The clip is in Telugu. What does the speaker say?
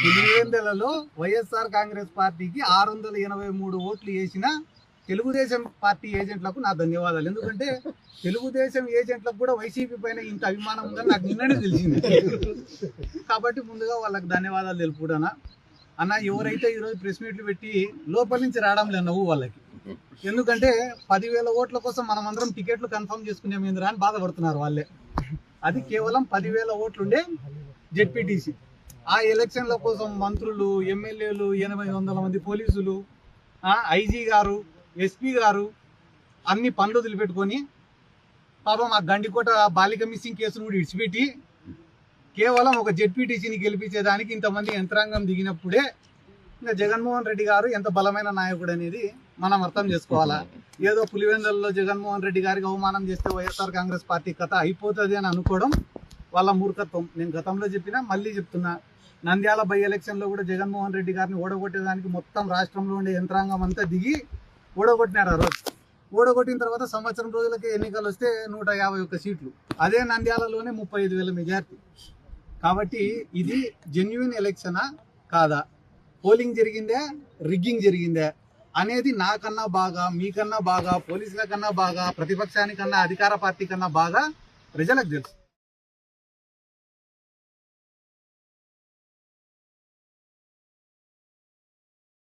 పులివెందులలో వైఎస్ఆర్ కాంగ్రెస్ పార్టీకి 683 ఓట్లు వేసిన తెలుగుదేశం పార్టీ ఏజెంట్లకు నా ధన్యవాదాలు. ఎందుకంటే తెలుగుదేశం ఏజెంట్లకు కూడా వైసీపీ పైన ఇంత అభిమానం ఉందని నాకు నిన్ననే తెలిసింది. కాబట్టి ముందుగా వాళ్ళకి ధన్యవాదాలు తెలుపుకుంటానా. అన్న, ఎవరైతే ఈరోజు ప్రెస్ మీట్లు పెట్టి లోపల నుంచి రావడం లేదు నవ్వు వాళ్ళకి, ఎందుకంటే 10,000 ఓట్ల కోసం మనం అందరం టికెట్లు కన్ఫర్మ్ చేసుకునేమేంద్రా అని బాధపడుతున్నారు వాళ్ళే. అది కేవలం 10,000 ఓట్లుండే జెడ్పీటీసీ. ఆ ఎలక్షన్ల కోసం మంత్రులు, ఎమ్మెల్యేలు, 800 మంది పోలీసులు, ఐజీ గారు, ఎస్పీ గారు అన్ని పనులు వదిలిపెట్టుకొని పాపం ఆ గండికోట బాలిక మిస్సింగ్ కేసును కూడా ఇడిచిపెట్టి కేవలం ఒక జెడ్పీటీసీని గెలిపించేదానికి ఇంతమంది యంత్రాంగం దిగినప్పుడే ఇంకా జగన్మోహన్ రెడ్డి గారు ఎంత బలమైన నాయకుడు అనేది మనం అర్థం చేసుకోవాలా. ఏదో పులివెందులలో జగన్మోహన్ రెడ్డి గారికి అవమానం చేస్తే వైఎస్ఆర్ కాంగ్రెస్ పార్టీ కథ అయిపోతుంది అని అనుకోవడం వాళ్ళ మూర్ఖత్వం. నేను గతంలో చెప్పినా మళ్ళీ చెప్తున్నా, నంద్యాల బై ఎలక్షన్లో కూడా జగన్మోహన్ రెడ్డి గారిని ఓడగొట్టేదానికి మొత్తం రాష్ట్రంలో ఉండే యంత్రాంగం అంతా దిగి ఓడగొట్టినారు. ఆ రోజు ఓడగొట్టిన తర్వాత సంవత్సరం రోజులకే ఎన్నికలు వస్తే 151 సీట్లు, అదే నంద్యాలలోనే 35,000 మెజార్టీ. కాబట్టి ఇది జెన్యున్ ఎలక్షనా కాదా, పోలింగ్ జరిగిందే రిగ్గింగ్ జరిగిందే అనేది నాకన్నా బాగా, మీకన్నా బాగా, పోలీసుల కన్నా బాగా, ప్రతిపక్షానికన్నా అధికార పార్టీ కన్నా బాగా ప్రజలకు తెలుసు.